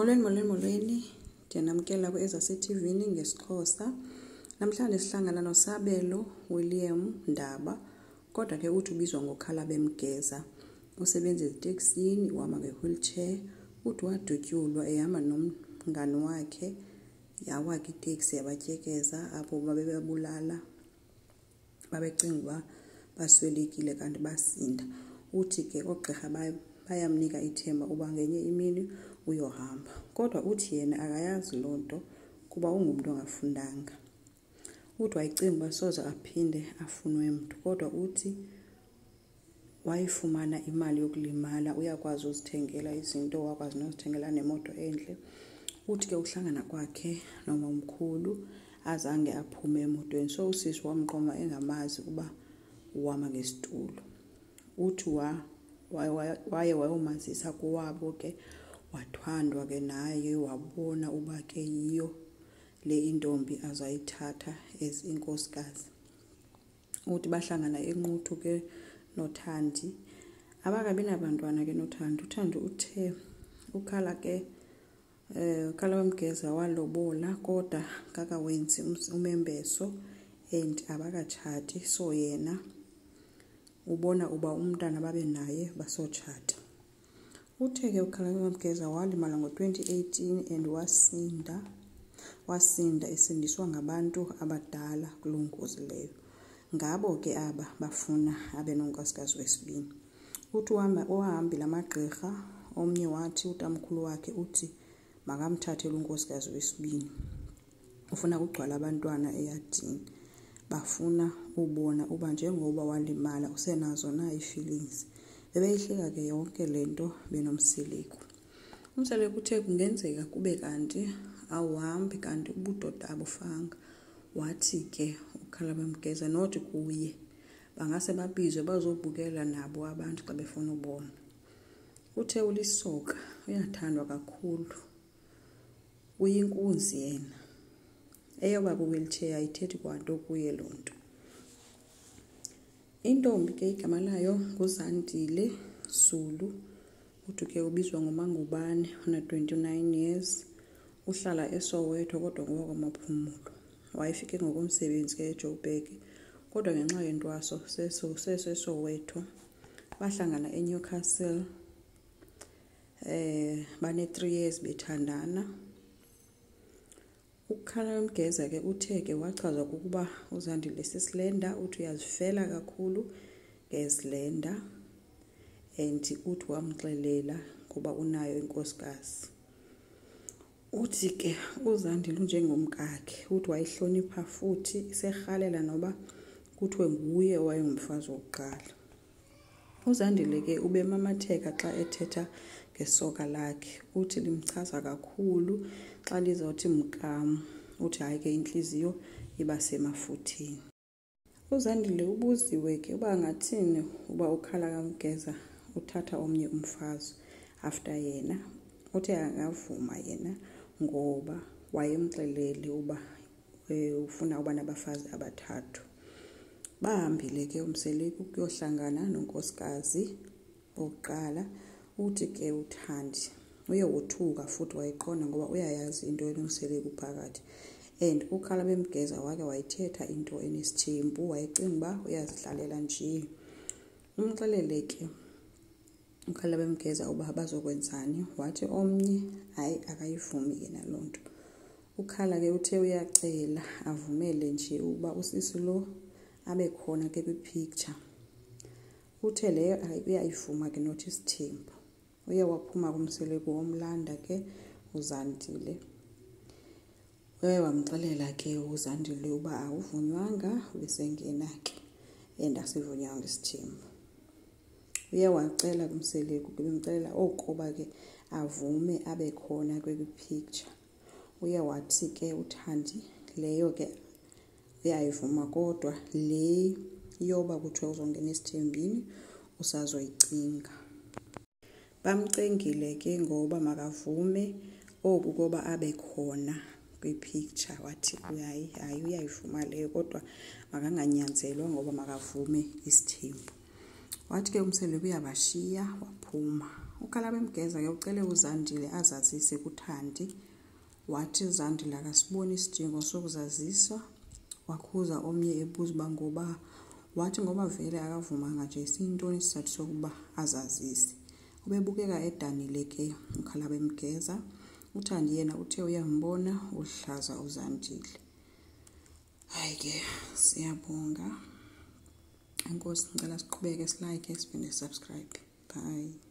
Molweni, ndiyanamkela kwezaseTV-ni ngesiXhosa. Namhlanje sihlangana noSabelo William Ndaba, kodwa ke uthi ubizwa ngoKhalabe Mgeza. Usebenza eziteksini, uhamba nge-wheelchair, uthi wadutyulwa ehamba nomngani wakhe, yawaka iteksi yabatyekeza apho babebabulala. Babecinga uba baswelekile kanti basinda. Uthi ke oogqirha bayamnika ithemba uba ngenye imini uyohamba. Kodwa uthi yena akayazi loo nto kuba ungumntu ongafundanga. Uthi wayicinga uba soze aphinde afunwe mntu, kodwa uthi wayifumana imali yokulimala, uyakwazi uzithengela izinto, wakwazi nozithengela nemoto entle. Uthi ke uhlangana kwakhe nomamkhulu azange aphume emotweni, so usisi wamqoma engamazi uba uhamba ngesitulo. Uthi wayomazisa kowabo ke, wathandwa ke naye, wabona uba ke yiyo le intombi azayithatha as inkosikazi. Uthi bahlangana enquthu ke noThandi, abakabi nabantwana ke noThandi. uThandi uthe Khalabe Mgeza walobola, kodwa kakawenzi umembeso and abakatshati, so yena ubona uba umntana babe naye basotshata. Uthe ke uKhalabe Mgeza walimala ngo-2018 and wasinda esindiswa ngabantu abadala kuloo ngozi leyo. Ngabo ke aba bafuna abe nonkosikazi wesibini. Uthi ohambile amagqirha, omnye wathi utamkhulu wakhe uthi makamthathele unkosikazi wesibini, ufuna kugcwala abantwana eyadini. Bafuna ubona uba njengoba walimala usenazo na ii-feelings. Bebeyihleka ke yonke le nto benomseleko. Umseleko uthe kungenzeka kube kanti awuhambi, kanti ubudoda abufanga. Wathi ke uKhalabe Mgeza nothi kuye bangase babizwe bazobukela nabo abantu xa befuna ubona. Uthe ulisoka, uyathandwa kakhulu, uyinkunzi yena. Eyoba kwi-wheelchair ayithethi kwanto kuye loo nto. Intombi ke igama layo nguZandile Zulu. Uthi ke ubizwa ngomangubane, una-29 years. Uhlala eSoweto kodwa ngoba kwamaphumulo. Wayefike ngokomsebenzi ke eJoburg, kodwa ngenxa yentwaso seSoweto. Bahlangana eNewcastle, bane-3 years bethandana. uKhalabe Mgeza ke uthe ke wachazwa kukuba uZandile sisilenda, uthi uyazifela kakhulu ngesilenda, and uthi wamxelela kuba unayo inkosikazi. Uthi ke uZandile unjengomkakhe, uthi wayihlonipha futhi iserhalela noba kuthiwe nguye owayengumfazi wokuqala. uZandile ke ubemamatheka xa ethetha ngesoka lakhe, uthi limchaza kakhulu xa lizothi mkamu. Uthi hayi ke intliziyo iba semafutheni. uZandile ubuziwe ke uba ngathini uba uKhalabe Mgeza uthatha omnye umfazi after yena. Uthi angavuma yena ngoba wayemxelele uba ufuna uba nabafazi abathathu. Bahambile ke umseleko ukuyohlangana nonkosikazi oqala. Uthi ke uThandi uye wothuka futhi wayiqonda ngoba uyayazi into enomseleko phakathi. And uKhalabe Mgeza wake wayithetha into enesithembu, wayicinga uba uyazihlalela nje. Umxelele ke uKhalabe Mgeza uba bazokwenzani, wathi omnye hayi akayivumi yena loo nto. uKhala ke uthe uyacela avumele nje uba usisi lo abe khona ke kwi-picture. Uthe leyo uyayivuma ke nothi isithembu. Uye waphuma kumseleko womlanda ke uZandile. Uye wamxelela ke uZandile uba awuvunywanga, ubesengena ke and asivunywanga isithembu. Uye wacela kumseleko ke bemxelela okoba ke avume abe khona kwi-picture. Uye wathi ke uThandi leyo ke uyayivuma, kodwa le yoba kuthiwa uzongena esithembini usazoyicinga. Bamcengile ke ngoba makavume oku koba abe khona kwi-picture. Wathi hayi uyayivuma leyo, kodwa makanganyanzelwa ngoba makavume isithembu. Wathi ke umseleko uyabashiya waphuma. ukhala bemgeza ke ucele uZandile azazise kuThandi. Wathi uZandile akasiboni isidingo sokuzaziswa. Wakhuza omnye ebuza uba ngoba wathi ngoba vele akavumanga nje isintoni isizathu sokuba azazise. Ubebukeka edanile ke ukhala bemgeza. uThandi yena uthe uyambona uhlaza uZandile. Hayi ke siyabonga. Enkosi ngicela siqhubeke, silike, siphinde subscribe. Bye.